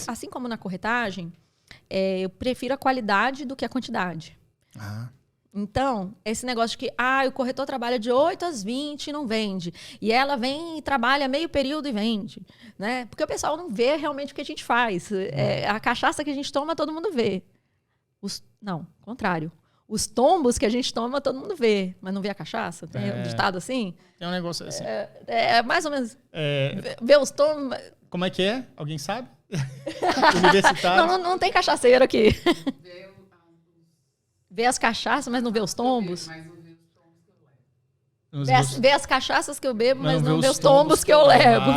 Assim como na corretagem, eu prefiro a qualidade do que a quantidade. Ah. Então, esse negócio de que o corretor trabalha de 8 às 20 e não vende. E ela vem e trabalha meio período e vende. Né? Porque o pessoal não vê realmente o que a gente faz. A cachaça que a gente toma, todo mundo vê. Não, contrário. Os tombos que a gente toma, todo mundo vê. Mas não vê a cachaça? Tem um ditado assim? Tem um negócio assim. Mais ou menos. Vê os tombos... Como é que é? Alguém sabe? Universitário? Não tem cachaceiro aqui. Vê as cachaças, mas não vê os tombos. Vê as cachaças que eu bebo, mas não vê os tombos que eu levo.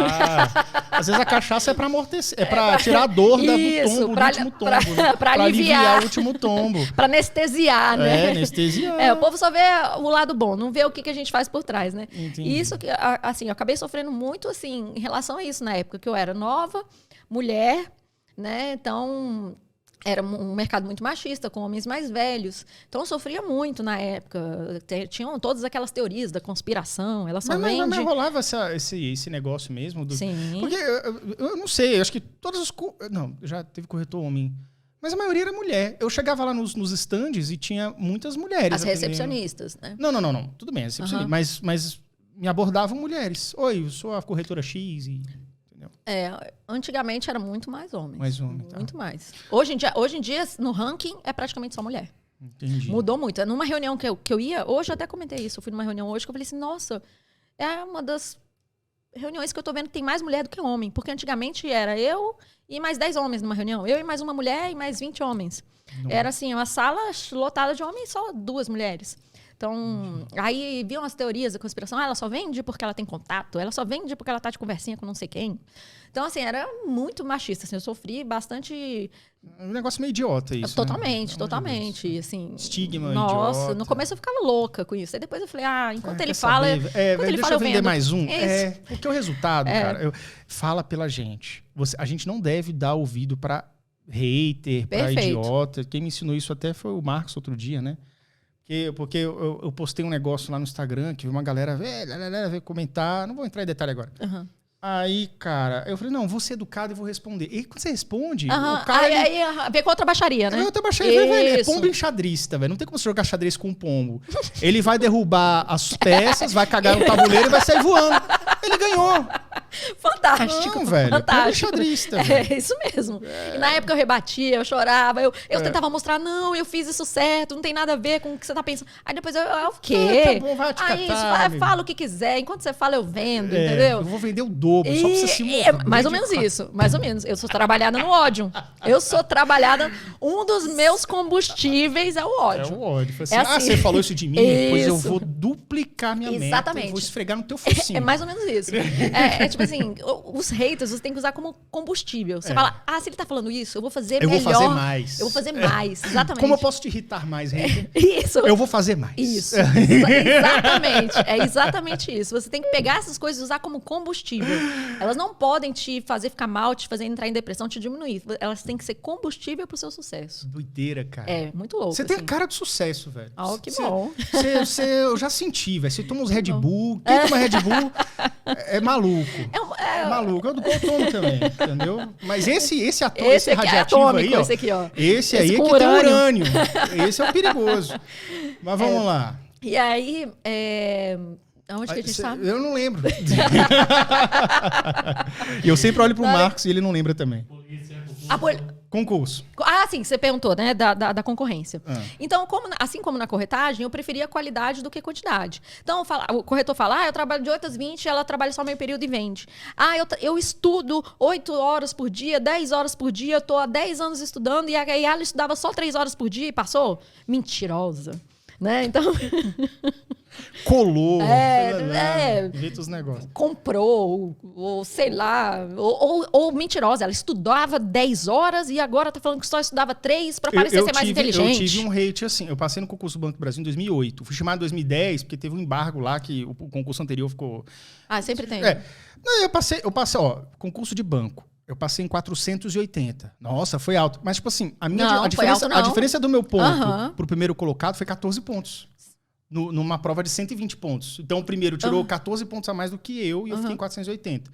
Às vezes a cachaça é para amortecer, para tirar a dor do último tombo. Para aliviar o último tombo. Para anestesiar, né? Anestesiar. O povo só vê o lado bom, não vê o que a gente faz por trás, né? Entendi. E isso, assim, eu acabei sofrendo muito, assim, em relação a isso na época, que eu era nova, mulher, né? Então... Era um mercado muito machista, com homens mais velhos. Então, eu sofria muito na época. Tinham todas aquelas teorias da conspiração. Ela só vende... Mas rolava esse negócio mesmo? Sim. Porque eu não sei, eu acho que todos os... Não, já teve corretor homem. Mas a maioria era mulher. Eu chegava lá nos stands e tinha muitas mulheres. As recepcionistas, né? Não. Tudo bem, recepcionistas. Mas me abordavam mulheres. Oi, eu sou a corretora X e... Antigamente era muito mais homens. Mais homem, tá. Muito mais. Hoje em dia, no ranking, é praticamente só mulher. Entendi. Mudou muito. Numa reunião que eu ia, hoje eu até comentei isso, eu fui numa reunião hoje que eu falei assim, nossa, é uma das reuniões que eu tô vendo que tem mais mulher do que homem. Porque antigamente era eu e mais 10 homens numa reunião. Eu e mais uma mulher e mais 20 homens. Não. Era assim, uma sala lotada de homens e só 2 mulheres. Então, aí viam as teorias da conspiração. Ela só vende porque ela tem contato. Ela só vende porque ela tá de conversinha com não sei quem. Então, assim, era muito machista. Assim, eu sofri bastante... Um negócio meio idiota isso, totalmente, né? totalmente. Assim, estigma nossa, idiota. No começo eu ficava louca com isso. Aí depois eu falei, enquanto ele fala... deixa eu vender mais um. Isso. Porque o resultado, cara, fala pela gente. A gente não deve dar ouvido pra hater, pra idiota. Quem me ensinou isso até foi o Marcos outro dia, né? Porque eu postei um negócio lá no Instagram que uma galera veio comentar. Não vou entrar em detalhe agora. Uhum. Aí, cara, eu falei, não, vou ser educado e vou responder. E quando você responde, o cara... Aí vem com outra baixaria, né? Outra baixaria, velho. É pombo enxadrista, velho. Não tem como você jogar xadrez com um pombo. Ele vai derrubar as peças, vai cagar no tabuleiro e vai sair voando. Ele ganhou. Fantástico. Não, velho. Fantástico. Pombo enxadrista. É isso mesmo. E na época eu rebatia, eu chorava, eu tentava mostrar, não, eu fiz isso certo, não tem nada a ver com o que você tá pensando. Aí depois o quê? Tá bom, vai te catar, fala o que quiser. Enquanto você fala, eu vendo, entendeu? Eu vou vender o dobro, só pra você se mais ou menos isso, mais ou menos. Eu sou trabalhada no ódio. Um dos meus combustíveis é o ódio. É o ódio. Assim, você falou isso de mim? Pois eu vou duplicar minha meta. Eu vou esfregar no teu focinho. É mais ou menos isso. Tipo assim, os haters você tem que usar como combustível. Você fala, se ele tá falando isso, eu vou fazer melhor. Eu vou fazer mais. Eu vou fazer mais, exatamente. Como eu posso te irritar mais, hater? Isso. Eu vou fazer mais. Isso. Exatamente. É exatamente isso. Você tem que pegar essas coisas e usar como combustível. Elas não podem te fazer ficar mal, te fazer entrar em depressão, te diminuir. Elas têm que ser combustível pro seu sucesso. Doideira, cara. É, muito louco. Você tem a cara de sucesso, velho. Que bom. Eu já senti, velho. Você toma uns Red Bull. Quem toma Red Bull é maluco. É maluco. Eu tomo também, entendeu? Mas esse ator, esse radiativo atômico, aí, ó. Esse aqui, ó. Esse aí é que tem urânio. Esse é o perigoso. Mas vamos lá. E aí, onde que a gente tá? Eu não lembro. E eu sempre olho pro Marcos e ele não lembra também. Concurso. Sim, você perguntou, né? Da concorrência. Então, assim como na corretagem, eu preferia qualidade do que quantidade. Então, o corretor fala, eu trabalho de 8 às 20, ela trabalha só meio período e vende. Eu estudo 8 horas por dia, 10 horas por dia, eu tô há 10 anos estudando e ela estudava só 3 horas por dia e passou? Mentirosa. Né? Então... Colou. Inventa os negócios. Comprou, ou sei lá, ou mentirosa. Ela estudava 10 horas e agora tá falando que só estudava 3 para parecer ser mais inteligente. Eu tive um hate assim. Eu passei no concurso do Banco do Brasil em 2008. Fui chamado em 2010 porque teve um embargo lá que o concurso anterior ficou... Sempre tem. Não, eu passei, concurso de banco. Eu passei em 480. Nossa, foi alto. Mas, tipo assim, a diferença do meu ponto pro primeiro colocado foi 14 pontos. Numa prova de 120 pontos. Então, o primeiro tirou 14 pontos a mais do que eu e eu fiquei em 480.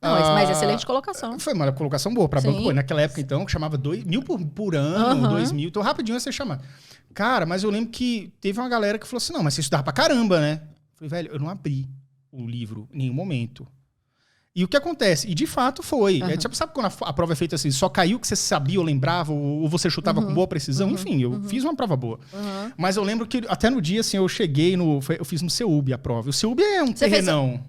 Não, mas excelente colocação. Foi uma colocação boa para banco. Naquela época, então, que chamava 2.000 por ano, 2.000. Então, rapidinho você chama. Cara, mas eu lembro que teve uma galera que falou assim, não, mas você estudava pra caramba, né? Eu falei, velho, eu não abri o livro em nenhum momento. E o que acontece? E de fato foi. É, tipo, sabe quando a prova é feita assim, só caiu que você sabia ou lembrava, ou você chutava com boa precisão? Enfim, eu fiz uma prova boa. Mas eu lembro que até no dia, assim, eu cheguei eu fiz no CEUB a prova. O CEUB é um terrenão.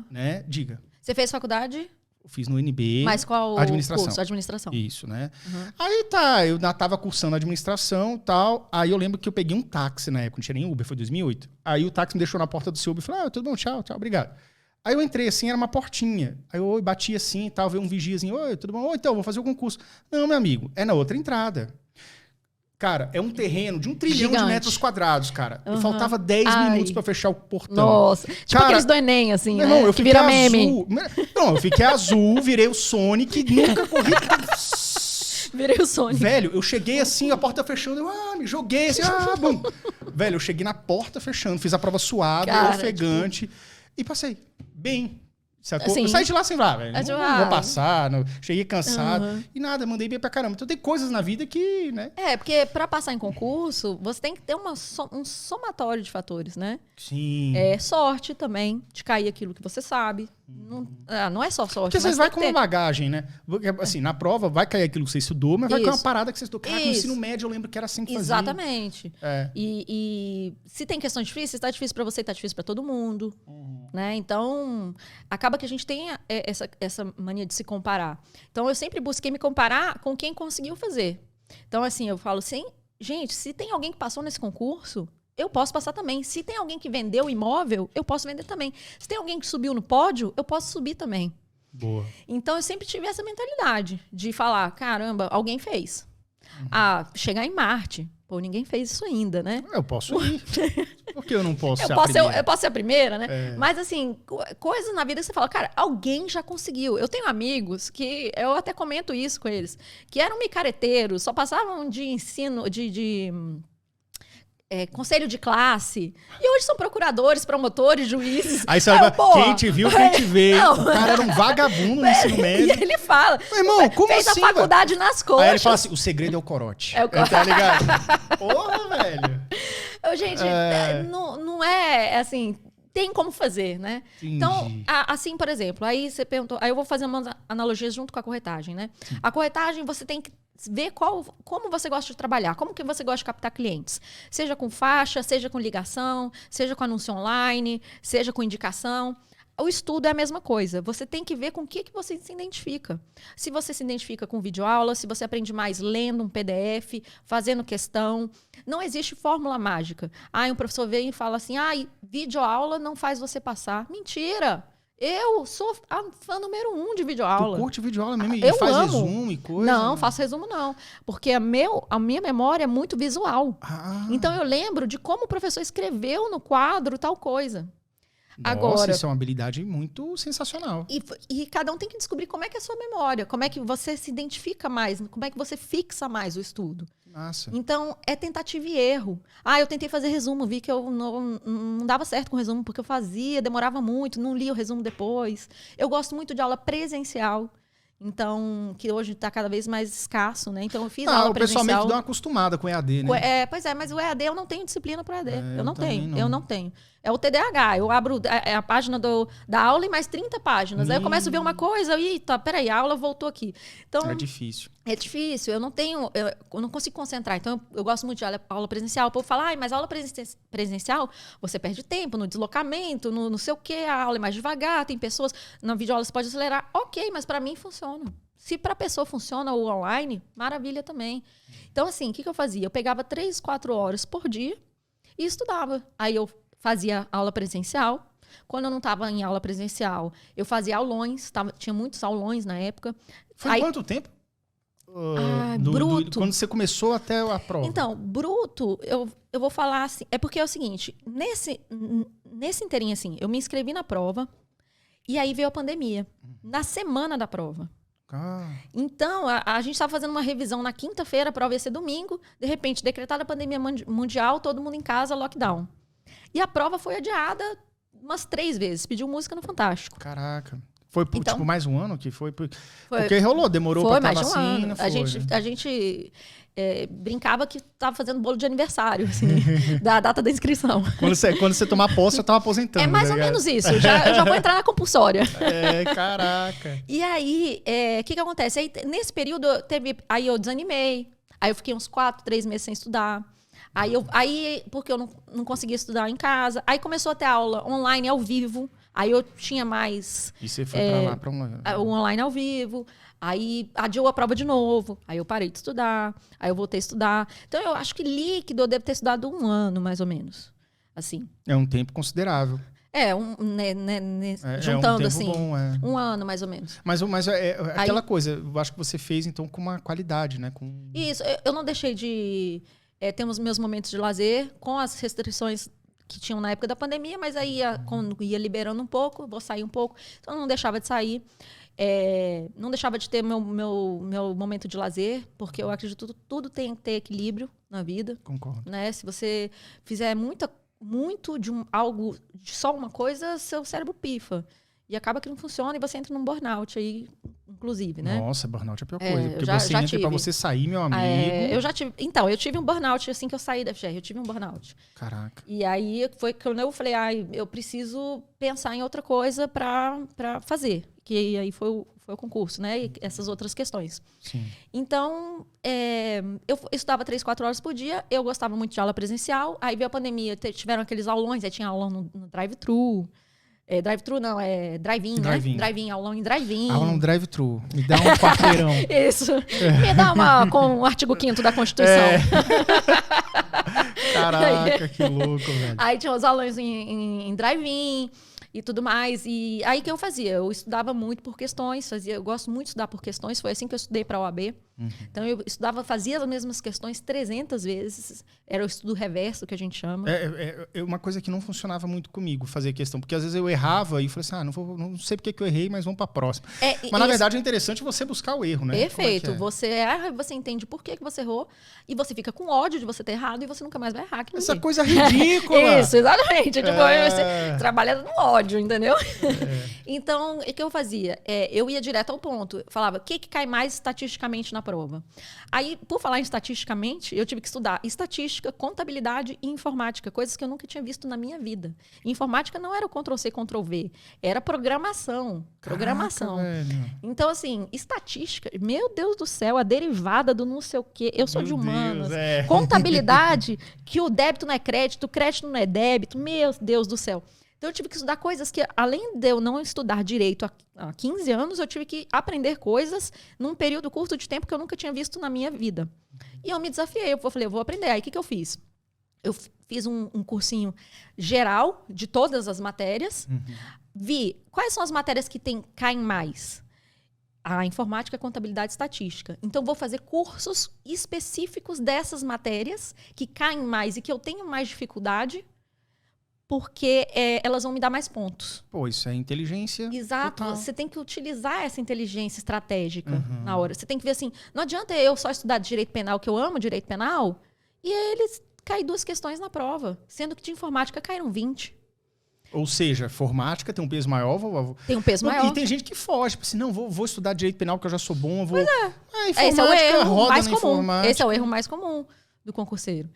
Né? Diga. Você fez faculdade? Eu fiz no UNB. Mas qual administração. curso? Administração. Isso, né? Aí tá, eu tava cursando administração e tal. Aí eu lembro que eu peguei um táxi na época, não tinha nem Uber, foi 2008. Aí o táxi me deixou na porta do CEUB e falou, tudo bom, tchau, obrigado. Aí eu entrei assim, era uma portinha. Aí eu bati assim e tal, veio um vigiazinho. Oi, tudo bom? Oi, então, vou fazer o concurso. Não, meu amigo, é na outra entrada. Cara, é um terreno de 1 trilhão de metros quadrados, cara. E faltava 10 minutos pra fechar o portão. Nossa, tipo cara, aqueles do Enem, assim, né? Não, eu fiquei azul. Meme. Não, eu fiquei azul, virei o Sonic, nunca corri... Virei o Sonic. Velho, eu cheguei assim, a porta fechando, eu me joguei assim, bum. Velho, eu cheguei na porta fechando, fiz a prova suada, cara, ofegante, tipo... e passei. Bem, sacou? Assim, eu saí de lá sem lá, velho. Não vou passar, cheguei cansado. E nada, mandei bem pra caramba. Então tem coisas na vida que, né? Porque pra passar em concurso, você tem que ter um somatório de fatores, né? Sim. Sorte também, de cair aquilo que você sabe. Não é só sorte. Porque vocês vai com uma bagagem, né? Assim, na prova vai cair aquilo que você estudou, mas vai cair uma parada que você estudou. Cara, no ensino médio eu lembro que era assim que fazia. Exatamente. E se tem questões difíceis, tá difícil pra você, tá difícil pra todo mundo. Né? Então, acaba que a gente tem essa mania de se comparar. Então, eu sempre busquei me comparar com quem conseguiu fazer. Então, assim, eu falo assim, gente, se tem alguém que passou nesse concurso, eu posso passar também. Se tem alguém que vendeu o imóvel, eu posso vender também. Se tem alguém que subiu no pódio, eu posso subir também. Boa. Então, eu sempre tive essa mentalidade de falar, caramba, alguém fez. Chegar em Marte. Pô, ninguém fez isso ainda, né? Eu posso ir. Por que eu não posso ser a primeira? Eu posso ser a primeira, né? Mas, assim, coisas na vida que você fala, cara, alguém já conseguiu. Eu tenho amigos que, eu até comento isso com eles, que eram micareteiros, só passavam de ensino, conselho de classe. E hoje são procuradores, promotores, juízes. Aí você vai, quem te viu, quem te veio. O cara era um vagabundo no ensino médio. E ele fala, meu irmão, como fez assim, a faculdade nas coxas. Aí ele fala assim, o segredo é o corote. Tá ligado? Porra, velho. Gente, não é assim... Tem como fazer, né? Entendi. Então, assim, por exemplo, aí você perguntou... Aí eu vou fazer umas analogias junto com a corretagem, né? A corretagem, você tem que ver como você gosta de trabalhar, como que você gosta de captar clientes. Seja com faixa, seja com ligação, seja com anúncio online, seja com indicação. O estudo é a mesma coisa. Você tem que ver com o que você se identifica. Se você se identifica com videoaula, se você aprende mais lendo um PDF, fazendo questão. Não existe fórmula mágica. Um professor vem e fala assim, videoaula não faz você passar. Mentira! Eu sou a fã número 1 de videoaula. Tu curte videoaula mesmo e faz resumo e coisa? Não, faço resumo não. Porque a minha memória é muito visual. Então eu lembro de como o professor escreveu no quadro tal coisa. Nossa, agora, isso é uma habilidade muito sensacional. E cada um tem que descobrir como é que é a sua memória, como é que você se identifica mais, como é que você fixa mais o estudo. Nossa. Então, é tentativa e erro. Eu tentei fazer resumo, vi que eu não dava certo com resumo, porque eu fazia, demorava muito, não lia o resumo depois. Eu gosto muito de aula presencial. Então, que hoje está cada vez mais escasso, né? Então, eu fiz aula presencial. O pessoal meio que deu uma acostumada com o EAD, né? Pois é, mas o EAD eu não tenho disciplina para EAD. Eu não tenho. É o TDAH. Eu abro a página da aula e mais 30 páginas. Aí eu começo a ver uma coisa e, peraí, a aula voltou aqui. Então, é difícil. É difícil. Eu não consigo concentrar. Então, eu gosto muito de aula presencial. O povo fala, mas aula presencial, você perde tempo no deslocamento, no não sei o quê, a aula é mais devagar, tem pessoas... Na videoaula você pode acelerar. Ok, mas para mim funciona. Se para a pessoa funciona o online, maravilha também. Então, assim, o que eu fazia? Eu pegava 3, 4 horas por dia e estudava. Aí eu fazia aula presencial. Quando eu não estava em aula presencial, eu fazia aulões. Tinha muitos aulões na época. Foi quanto tempo? Bruto. Quando você começou até a prova? Então, bruto, eu vou falar assim... É porque é o seguinte, nesse inteirinho, assim, eu me inscrevi na prova e aí veio a pandemia. Na semana da prova. Então, a gente estava fazendo uma revisão na quinta-feira, a prova ia ser domingo. De repente, decretada a pandemia mundial, todo mundo em casa, lockdown. E a prova foi adiada umas 3 vezes. Pediu música no Fantástico. Caraca. Foi então, tipo mais um ano que foi? Porque rolou, demorou para ter a vacina. A gente brincava que estava fazendo bolo de aniversário, assim, da data da inscrição. Quando você tomar posse, eu estava aposentando. É mais ou menos isso. Eu já vou entrar na compulsória. Caraca. E aí, o que acontece? Aí, nesse período, aí eu desanimei. Aí eu fiquei uns 3 meses sem estudar. Aí porque eu não conseguia estudar em casa. Aí começou a ter aula online ao vivo. Aí eu tinha mais... E você foi pra lá, pra online? O online ao vivo. Aí adiou a prova de novo. Aí eu parei de estudar. Aí eu voltei a estudar. Então eu acho que líquido eu devo ter estudado 1 ano, mais ou menos. Assim. É um tempo considerável. Juntando um tempo assim, bom, 1 ano mais ou menos. Mas aquela coisa, eu acho que você fez então com uma qualidade, né? Isso, eu não deixei de ter os meus momentos de lazer com as restrições que tinham na época da pandemia, mas aí quando ia liberando um pouco, vou sair um pouco, então eu não deixava de sair. Não deixava de ter meu momento de lazer, porque eu acredito que tudo tem que ter equilíbrio na vida. Concordo. Né? Se você fizer muito de algo, de só uma coisa, seu cérebro pifa. E acaba que não funciona e você entra num burnout aí, inclusive, né? Nossa, burnout é a pior coisa. Porque você entra pra você sair, meu amigo. Eu já tive. Então, eu tive um burnout assim que eu saí da FGR. Eu tive um burnout. Caraca. E aí foi quando eu falei, eu preciso pensar em outra coisa pra fazer. Que aí foi o concurso, né? E essas outras questões. Sim. Então, eu estudava 3, 4 horas por dia. Eu gostava muito de aula presencial. Aí veio a pandemia, tiveram aqueles aulões. Aí tinha aula no drive-thru. Drive-thru não, drive-in, né? Drive-in, aulão em drive-in. Aula no drive-thru. Me dá um quarteirão. Isso. Me dá com o artigo 5º da Constituição. Caraca, que louco, velho. Aí tinha os aulões em drive-in e tudo mais. E aí o que eu fazia? Eu estudava muito por questões, eu gosto muito de estudar por questões, foi assim que eu estudei para a OAB. Então eu fazia as mesmas questões 300 vezes, era o estudo reverso que a gente chama. É uma coisa que não funcionava muito comigo, fazer questão, porque às vezes eu errava e falei assim, não sei porque que eu errei, mas vamos para a próxima. Mas na verdade é interessante você buscar o erro, né? Perfeito, você erra, você entende por que você errou e você fica com ódio de você ter errado e você nunca mais vai errar. Essa coisa ridícula! Isso, exatamente. Você trabalha no ódio, entendeu? Então, o que eu fazia? Eu ia direto ao ponto. Falava, o que cai mais estatisticamente na prova? Aí, por falar em estatisticamente, eu tive que estudar estatística, contabilidade e informática, coisas que eu nunca tinha visto na minha vida. Informática não era o Ctrl-C, Ctrl-V, era programação. Programação. Caraca, então, assim, estatística, meu Deus do céu, a derivada do não sei o quê. Eu sou de humanas. Contabilidade, que o débito não é crédito, o crédito não é débito. Meu Deus do céu. Então, eu tive que estudar coisas que, além de eu não estudar direito há 15 anos, eu tive que aprender coisas num período curto de tempo que eu nunca tinha visto na minha vida. E eu me desafiei, eu falei, eu vou aprender. Aí, o que eu fiz? Eu fiz um cursinho geral de todas as matérias, vi quais são as matérias que caem mais. A informática, a contabilidade e estatística. Então, vou fazer cursos específicos dessas matérias que caem mais e que eu tenho mais dificuldade, porque elas vão me dar mais pontos. Pô, isso é inteligência. Exato. Total. Você tem que utilizar essa inteligência estratégica na hora. Você tem que ver assim, não adianta eu só estudar direito penal, que eu amo direito penal, e eles caem 2 questões na prova, sendo que de informática caíram 20. Ou seja, informática tem um peso maior. Tem um peso maior. E tem gente que foge, tipo assim, não, vou estudar direito penal porque eu já sou bom, eu vou... Esse é o erro mais comum. Informática. Esse é o erro mais comum do concurseiro.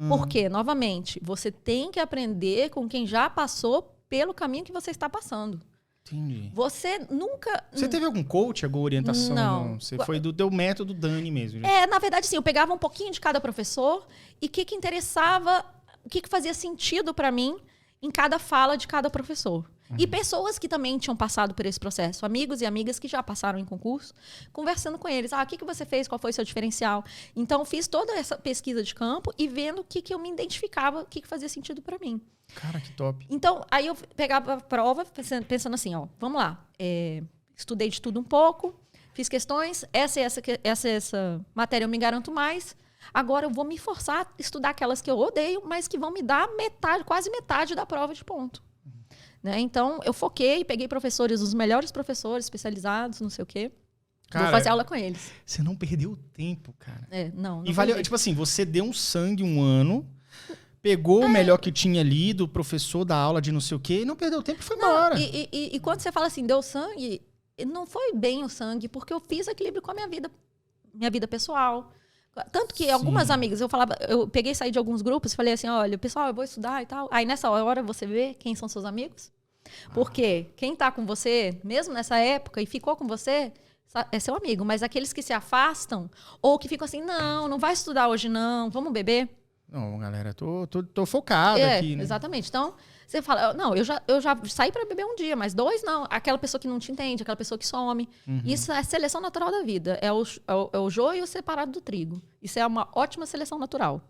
Porque, novamente, você tem que aprender com quem já passou pelo caminho que você está passando. Entendi. Você nunca... Você teve algum coach, alguma orientação? Não. Você foi do teu método Dani mesmo? Na verdade, sim. Eu pegava um pouquinho de cada professor e o que interessava, o que fazia sentido para mim em cada fala de cada professor. E pessoas que também tinham passado por esse processo. Amigos e amigas que já passaram em concurso, conversando com eles. O que você fez? Qual foi o seu diferencial? Então, fiz toda essa pesquisa de campo e vendo o que eu me identificava, o que fazia sentido para mim. Cara, que top. Então, aí eu pegava a prova pensando assim, vamos lá. Estudei de tudo um pouco, fiz questões, essa matéria eu me garanto mais. Agora eu vou me forçar a estudar aquelas que eu odeio, mas que vão me dar quase metade da prova de ponto. Né? Então, eu foquei, peguei professores, os melhores professores especializados, não sei o quê. Cara, vou fazer aula com eles. Você não perdeu tempo, cara. Não e valeu, tipo assim, você deu um sangue 1 ano, pegou o melhor que tinha ali do professor da aula de não sei o quê e não perdeu tempo e foi embora. E quando você fala assim, deu sangue, não foi bem o sangue, porque eu fiz equilíbrio com a minha vida pessoal. Tanto que algumas amigas, eu peguei e saí de alguns grupos e falei assim, olha, pessoal, eu vou estudar e tal. Aí nessa hora você vê quem são seus amigos. Porque quem tá com você, mesmo nessa época, e ficou com você, é seu amigo. Mas aqueles que se afastam, ou que ficam assim, não vai estudar hoje não, vamos beber. Não, galera, tô focado aqui. Né? Exatamente. Então, você fala, não, eu já saí para beber um dia, mas 2 não. Aquela pessoa que não te entende, aquela pessoa que some. Isso é seleção natural da vida. É o joio separado do trigo. Isso é uma ótima seleção natural.